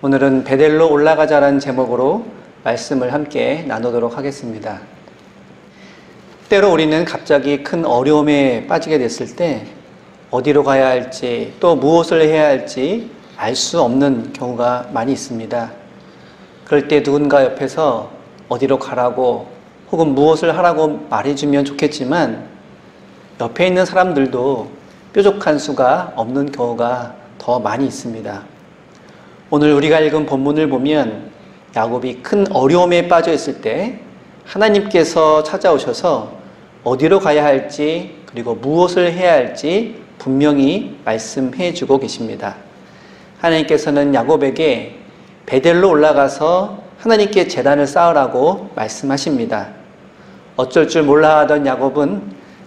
오늘은 베델로 올라가자라는 제목으로 말씀을 함께 나누도록 하겠습니다. 때로 우리는 갑자기 큰 어려움에 빠지게 됐을 때 어디로 가야 할지 또 무엇을 해야 할지 알 수 없는 경우가 많이 있습니다. 그럴 때 누군가 옆에서 어디로 가라고 혹은 무엇을 하라고 말해주면 좋겠지만 옆에 있는 사람들도 뾰족한 수가 없는 경우가 더 많이 있습니다. 오늘 우리가 읽은 본문을 보면 야곱이 큰 어려움에 빠져 있을 때 하나님께서 찾아오셔서 어디로 가야 할지 그리고 무엇을 해야 할지 분명히 말씀해 주고 계십니다. 하나님께서는 야곱에게 베델로 올라가서 하나님께 제단을 쌓으라고 말씀하십니다. 어쩔 줄 몰라 하던 야곱은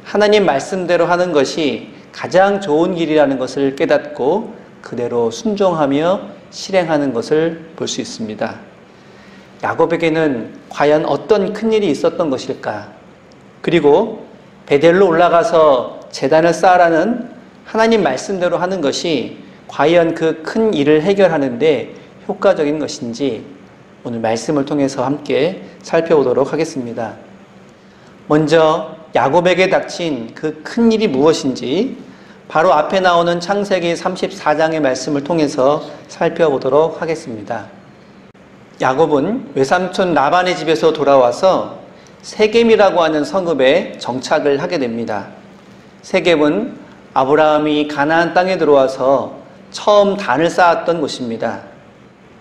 하나님 말씀대로 하는 것이 가장 좋은 길이라는 것을 깨닫고 그대로 순종하며 실행하는 것을 볼 수 있습니다. 야곱에게는 과연 어떤 큰일이 있었던 것일까? 그리고 베델로 올라가서 제단을 쌓으라는 하나님 말씀대로 하는 것이 과연 그 큰 일을 해결하는 데 효과적인 것인지 오늘 말씀을 통해서 함께 살펴보도록 하겠습니다. 먼저 야곱에게 닥친 그 큰 일이 무엇인지 바로 앞에 나오는 창세기 34장의 말씀을 통해서 살펴보도록 하겠습니다. 야곱은 외삼촌 라반의 집에서 돌아와서 세겜이라고 하는 성읍에 정착을 하게 됩니다. 세겜은 아브라함이 가나안 땅에 들어와서 처음 단을 쌓았던 곳입니다.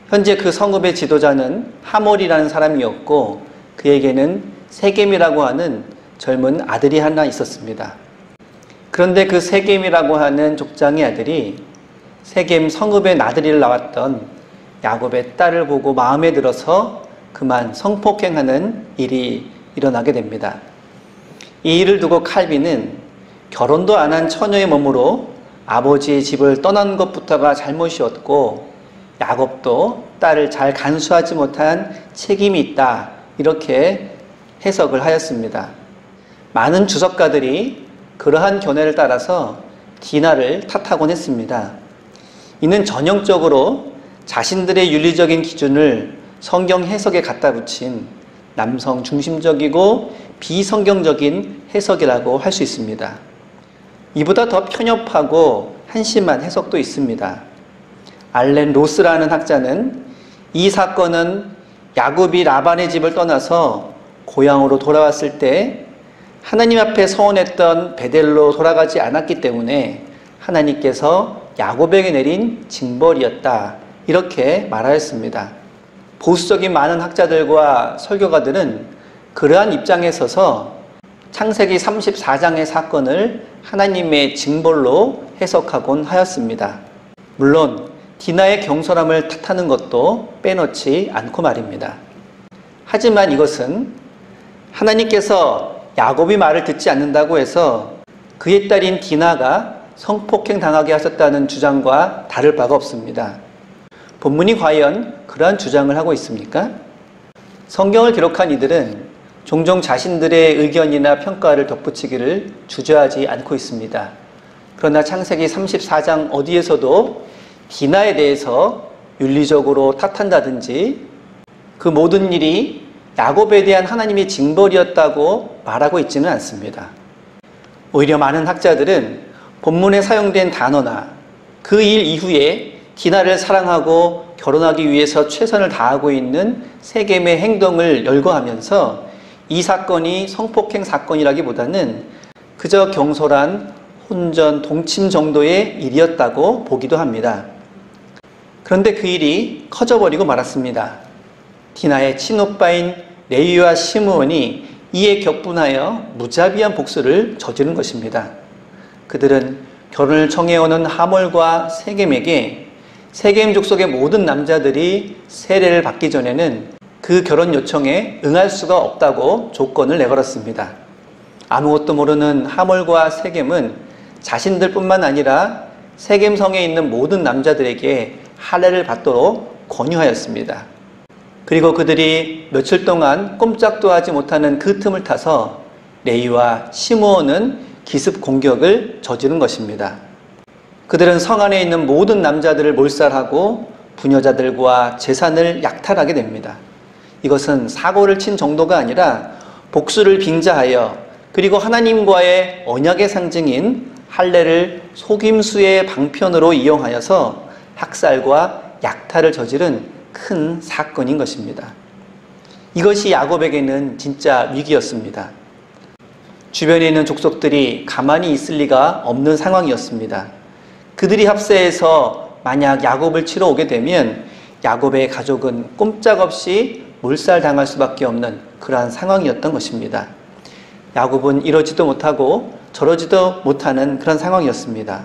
현재 그 성읍의 지도자는 하몰이라는 사람이었고 그에게는 세겜이라고 하는 젊은 아들이 하나 있었습니다. 그런데 그 세겜이라고 하는 족장의 아들이 세겜 성읍의 나들이를 나왔던 야곱의 딸을 보고 마음에 들어서 그만 성폭행하는 일이 일어나게 됩니다. 이 일을 두고 칼빈은 결혼도 안 한 처녀의 몸으로 아버지의 집을 떠난 것부터가 잘못이었고 야곱도 딸을 잘 간수하지 못한 책임이 있다 이렇게 해석을 하였습니다. 많은 주석가들이 그러한 견해를 따라서 디나를 탓하곤 했습니다. 이는 전형적으로 자신들의 윤리적인 기준을 성경 해석에 갖다 붙인 남성 중심적이고 비성경적인 해석이라고 할 수 있습니다. 이보다 더 편협하고 한심한 해석도 있습니다. 알렌 로스라는 학자는 이 사건은 야곱이 라반의 집을 떠나서 고향으로 돌아왔을 때 하나님 앞에 서원했던 베델로 돌아가지 않았기 때문에 하나님께서 야곱에게 내린 징벌이었다 이렇게 말하였습니다. 보수적인 많은 학자들과 설교가들은 그러한 입장에 서서 창세기 34장의 사건을 하나님의 징벌로 해석하곤 하였습니다. 물론 디나의 경솔함을 탓하는 것도 빼놓지 않고 말입니다. 하지만 이것은 하나님께서 야곱이 말을 듣지 않는다고 해서 그의 딸인 디나가 성폭행 당하게 하셨다는 주장과 다를 바가 없습니다. 본문이 과연 그러한 주장을 하고 있습니까? 성경을 기록한 이들은 종종 자신들의 의견이나 평가를 덧붙이기를 주저하지 않고 있습니다. 그러나 창세기 34장 어디에서도 디나에 대해서 윤리적으로 탓한다든지 그 모든 일이 야곱에 대한 하나님의 징벌이었다고 말하고 있지는 않습니다. 오히려 많은 학자들은 본문에 사용된 단어나 그 일 이후에 디나를 사랑하고 결혼하기 위해서 최선을 다하고 있는 세겜의 행동을 열거하면서 이 사건이 성폭행 사건이라기보다는 그저 경솔한 혼전, 동침 정도의 일이었다고 보기도 합니다. 그런데 그 일이 커져버리고 말았습니다. 디나의 친오빠인 레위와 시므온이 이에 격분하여 무자비한 복수를 저지른 것입니다. 그들은 결혼을 청해오는 하몰과 세겜에게 세겜 족속의 모든 남자들이 세례를 받기 전에는 그 결혼 요청에 응할 수가 없다고 조건을 내걸었습니다. 아무것도 모르는 하몰과 세겜은 자신들뿐만 아니라 세겜 성에 있는 모든 남자들에게 할례를 받도록 권유하였습니다. 그리고 그들이 며칠 동안 꼼짝도 하지 못하는 그 틈을 타서 레위와 시므온은 기습 공격을 저지른 것입니다. 그들은 성 안에 있는 모든 남자들을 몰살하고 부녀자들과 재산을 약탈하게 됩니다. 이것은 사고를 친 정도가 아니라 복수를 빙자하여 그리고 하나님과의 언약의 상징인 할례를 속임수의 방편으로 이용하여서 학살과 약탈을 저지른 큰 사건인 것입니다. 이것이 야곱에게는 진짜 위기였습니다. 주변에 있는 족속들이 가만히 있을 리가 없는 상황이었습니다. 그들이 합세해서 만약 야곱을 치러 오게 되면 야곱의 가족은 꼼짝없이 몰살당할 수밖에 없는 그러한 상황이었던 것입니다. 야곱은 이러지도 못하고 저러지도 못하는 그런 상황이었습니다.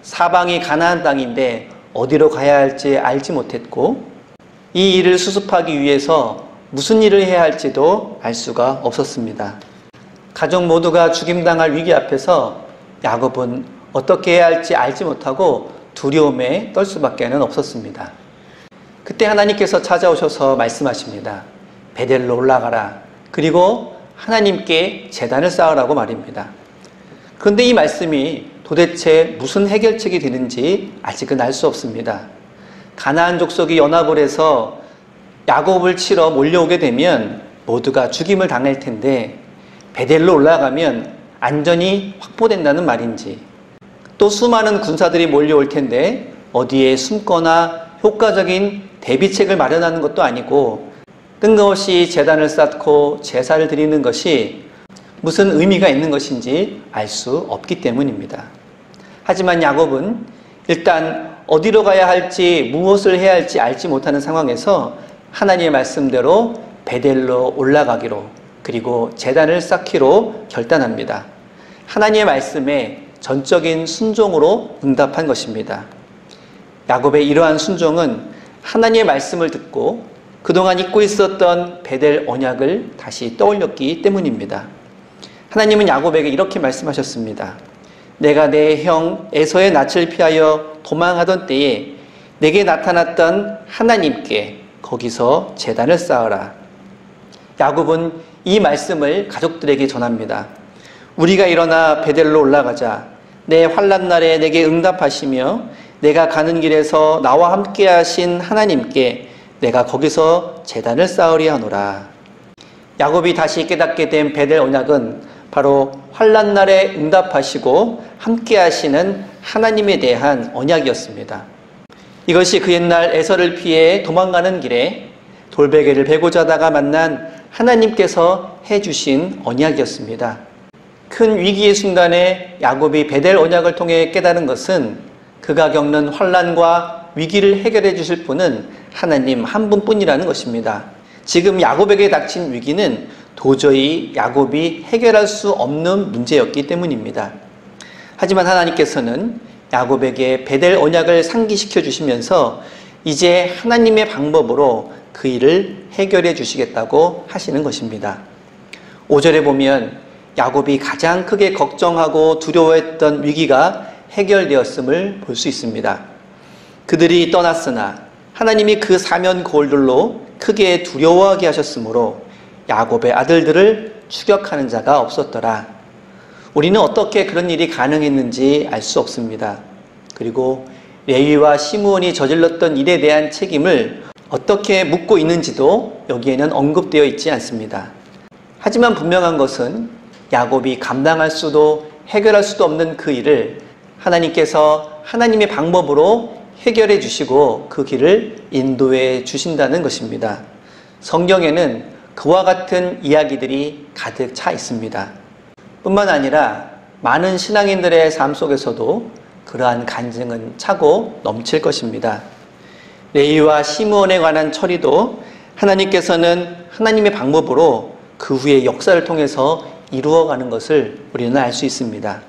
사방이 가나안 땅인데 어디로 가야 할지 알지 못했고 이 일을 수습하기 위해서 무슨 일을 해야 할지도 알 수가 없었습니다. 가족 모두가 죽임당할 위기 앞에서 야곱은 어떻게 해야 할지 알지 못하고 두려움에 떨 수밖에 없었습니다. 그때 하나님께서 찾아오셔서 말씀하십니다. 베델로 올라가라. 그리고 하나님께 제단을 쌓으라고 말입니다. 그런데 이 말씀이 도대체 무슨 해결책이 되는지 아직은 알 수 없습니다. 가나안 족속이 연합을 해서 야곱을 치러 몰려오게 되면 모두가 죽임을 당할 텐데 베델로 올라가면 안전이 확보된다는 말인지, 또 수많은 군사들이 몰려올 텐데 어디에 숨거나 효과적인 대비책을 마련하는 것도 아니고 뜬금없이 제단을 쌓고 제사를 드리는 것이 무슨 의미가 있는 것인지 알 수 없기 때문입니다. 하지만 야곱은 일단 어디로 가야 할지 무엇을 해야 할지 알지 못하는 상황에서 하나님의 말씀대로 베델로 올라가기로 그리고 제단을 쌓기로 결단합니다. 하나님의 말씀에 전적인 순종으로 응답한 것입니다. 야곱의 이러한 순종은 하나님의 말씀을 듣고 그동안 잊고 있었던 베델 언약을 다시 떠올렸기 때문입니다. 하나님은 야곱에게 이렇게 말씀하셨습니다. 내가 내 형 에서의 낯을 피하여 도망하던 때에 내게 나타났던 하나님께 거기서 제단을 쌓아라. 야곱은 이 말씀을 가족들에게 전합니다. 우리가 일어나 베델로 올라가자. 내 환난 날에 내게 응답하시며 내가 가는 길에서 나와 함께 하신 하나님께 내가 거기서 제단을 쌓으리 하노라. 야곱이 다시 깨닫게 된 베델 언약은 바로 환난 날에 응답하시고 함께 하시는 하나님에 대한 언약이었습니다. 이것이 그 옛날 에서를 피해 도망가는 길에 돌베개를 베고 자다가 만난 하나님께서 해주신 언약이었습니다. 큰 위기의 순간에 야곱이 베델 언약을 통해 깨달은 것은 그가 겪는 환난과 위기를 해결해 주실 분은 하나님 한 분뿐이라는 것입니다. 지금 야곱에게 닥친 위기는 도저히 야곱이 해결할 수 없는 문제였기 때문입니다. 하지만 하나님께서는 야곱에게 베델 언약을 상기시켜 주시면서 이제 하나님의 방법으로 그 일을 해결해 주시겠다고 하시는 것입니다. 5절에 보면 야곱이 가장 크게 걱정하고 두려워했던 위기가 해결되었음을 볼 수 있습니다. 그들이 떠났으나 하나님이 그 사면 거울들로 크게 두려워하게 하셨으므로 야곱의 아들들을 추격하는 자가 없었더라. 우리는 어떻게 그런 일이 가능했는지 알 수 없습니다. 그리고 레위와 시므온이 저질렀던 일에 대한 책임을 어떻게 묻고 있는지도 여기에는 언급되어 있지 않습니다. 하지만 분명한 것은 야곱이 감당할 수도 해결할 수도 없는 그 일을 하나님께서 하나님의 방법으로 해결해 주시고 그 길을 인도해 주신다는 것입니다. 성경에는 그와 같은 이야기들이 가득 차 있습니다. 뿐만 아니라 많은 신앙인들의 삶 속에서도 그러한 간증은 차고 넘칠 것입니다. 레위와 시므온에 관한 처리도 하나님께서는 하나님의 방법으로 그 후의 역사를 통해서 이루어가는 것을 우리는 알 수 있습니다.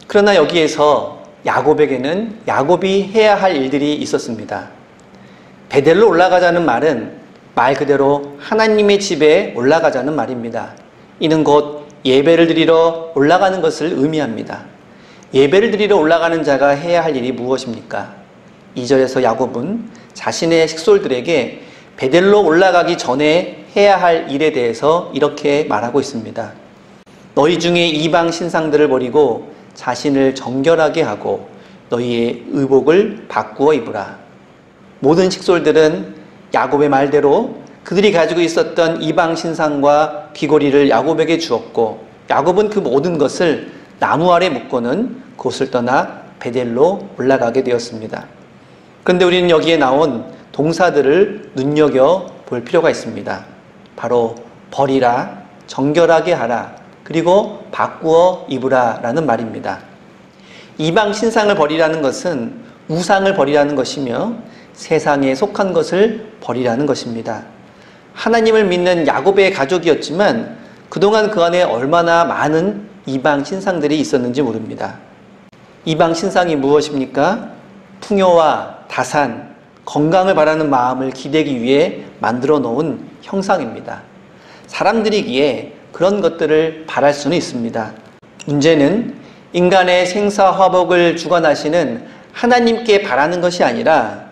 그러나 여기에서 야곱에게는 야곱이 해야 할 일들이 있었습니다. 베델로 올라가자는 말은 말 그대로 하나님의 집에 올라가자는 말입니다. 이는 곧 예배를 드리러 올라가는 것을 의미합니다. 예배를 드리러 올라가는 자가 해야 할 일이 무엇입니까? 2절에서 야곱은 자신의 식솔들에게 베델로 올라가기 전에 해야 할 일에 대해서 이렇게 말하고 있습니다. 너희 중에 이방 신상들을 버리고 자신을 정결하게 하고 너희의 의복을 바꾸어 입으라. 모든 식솔들은 야곱의 말대로 그들이 가지고 있었던 이방 신상과 귀고리를 야곱에게 주었고, 야곱은 그 모든 것을 나무 아래 묶고는 그곳을 떠나 베델로 올라가게 되었습니다. 그런데 우리는 여기에 나온 동사들을 눈여겨볼 필요가 있습니다. 바로 버리라, 정결하게 하라, 그리고 바꾸어 입으라 라는 말입니다. 이방 신상을 버리라는 것은 우상을 버리라는 것이며 세상에 속한 것을 버리라는 것입니다. 하나님을 믿는 야곱의 가족이었지만 그동안 그 안에 얼마나 많은 이방 신상들이 있었는지 모릅니다. 이방 신상이 무엇입니까? 풍요와 다산, 건강을 바라는 마음을 기대기 위해 만들어 놓은 형상입니다. 사람들이기에 그런 것들을 바랄 수는 있습니다. 문제는 인간의 생사화복을 주관하시는 하나님께 바라는 것이 아니라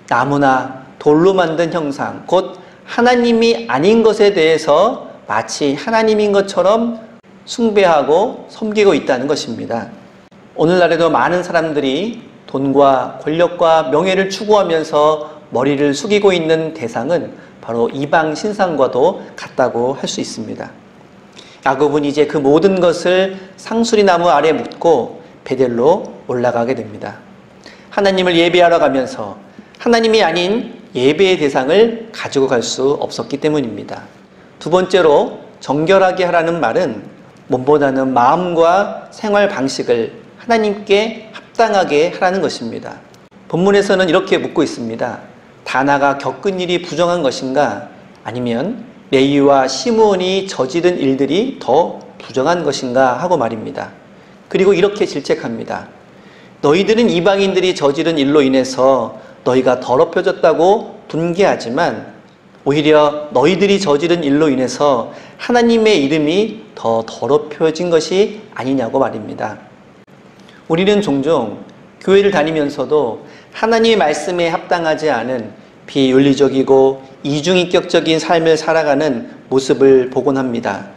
나무나 돌로 만든 형상, 곧 하나님이 아닌 것에 대해서 마치 하나님인 것처럼 숭배하고 섬기고 있다는 것입니다. 오늘날에도 많은 사람들이 돈과 권력과 명예를 추구하면서 머리를 숙이고 있는 대상은 바로 이방 신상과도 같다고 할 수 있습니다. 야곱은 이제 그 모든 것을 상수리 나무 아래 묻고 베델로 올라가게 됩니다. 하나님을 예배하러 가면서 하나님이 아닌 예배의 대상을 가지고 갈 수 없었기 때문입니다. 두 번째로 정결하게 하라는 말은 몸보다는 마음과 생활 방식을 하나님께 합당하게 하라는 것입니다. 본문에서는 이렇게 묻고 있습니다. 다나가 겪은 일이 부정한 것인가? 아니면 레위와 시므온이 저지른 일들이 더 부정한 것인가? 하고 말입니다. 그리고 이렇게 질책합니다. 너희들은 이방인들이 저지른 일로 인해서 너희가 더럽혀졌다고 분개하지만 오히려 너희들이 저지른 일로 인해서 하나님의 이름이 더 더럽혀진 것이 아니냐고 말입니다. 우리는 종종 교회를 다니면서도 하나님의 말씀에 합당하지 않은 비윤리적이고 이중인격적인 삶을 살아가는 모습을 보곤 합니다.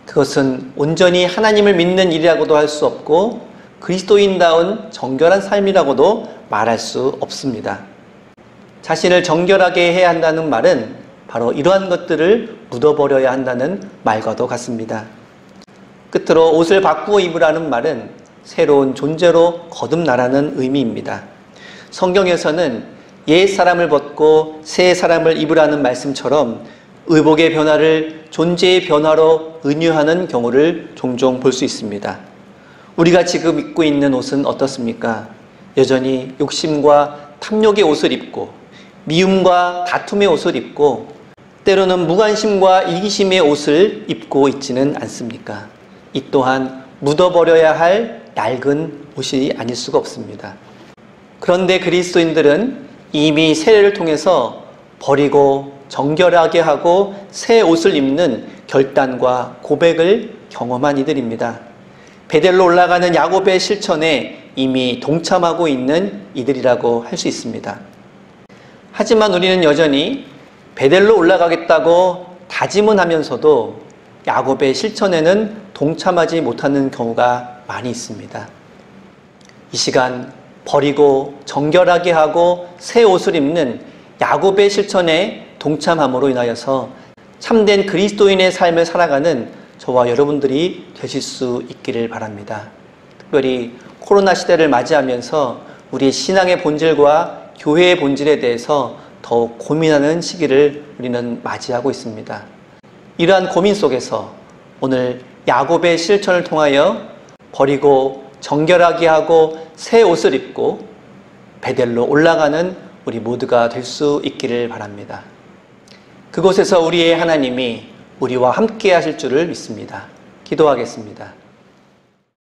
그것은 온전히 하나님을 믿는 일이라고도 할 수 없고 그리스도인다운 정결한 삶이라고도 말할 수 없습니다. 자신을 정결하게 해야 한다는 말은 바로 이러한 것들을 묻어버려야 한다는 말과도 같습니다. 끝으로 옷을 바꾸어 입으라는 말은 새로운 존재로 거듭나라는 의미입니다. 성경에서는 옛 사람을 벗고 새 사람을 입으라는 말씀처럼 의복의 변화를 존재의 변화로 은유하는 경우를 종종 볼 수 있습니다. 우리가 지금 입고 있는 옷은 어떻습니까? 여전히 욕심과 탐욕의 옷을 입고 미움과 다툼의 옷을 입고 때로는 무관심과 이기심의 옷을 입고 있지는 않습니까? 이 또한 묻어버려야 할 낡은 옷이 아닐 수가 없습니다. 그런데 그리스도인들은 이미 세례를 통해서 버리고 정결하게 하고 새 옷을 입는 결단과 고백을 경험한 이들입니다. 베델로 올라가는 야곱의 실천에 이미 동참하고 있는 이들이라고 할 수 있습니다. 하지만 우리는 여전히 베델로 올라가겠다고 다짐은 하면서도 야곱의 실천에는 동참하지 못하는 경우가 많이 있습니다. 이 시간 버리고 정결하게 하고 새 옷을 입는 야곱의 실천에 동참함으로 인하여서 참된 그리스도인의 삶을 살아가는 저와 여러분들이 되실 수 있기를 바랍니다. 특별히 코로나 시대를 맞이하면서 우리의 신앙의 본질과 교회의 본질에 대해서 더욱 고민하는 시기를 우리는 맞이하고 있습니다. 이러한 고민 속에서 오늘 야곱의 실천을 통하여 버리고 정결하게 하고 새 옷을 입고 베델로 올라가는 우리 모두가 될 수 있기를 바랍니다. 그곳에서 우리의 하나님이 우리와 함께 하실 줄을 믿습니다. 기도하겠습니다.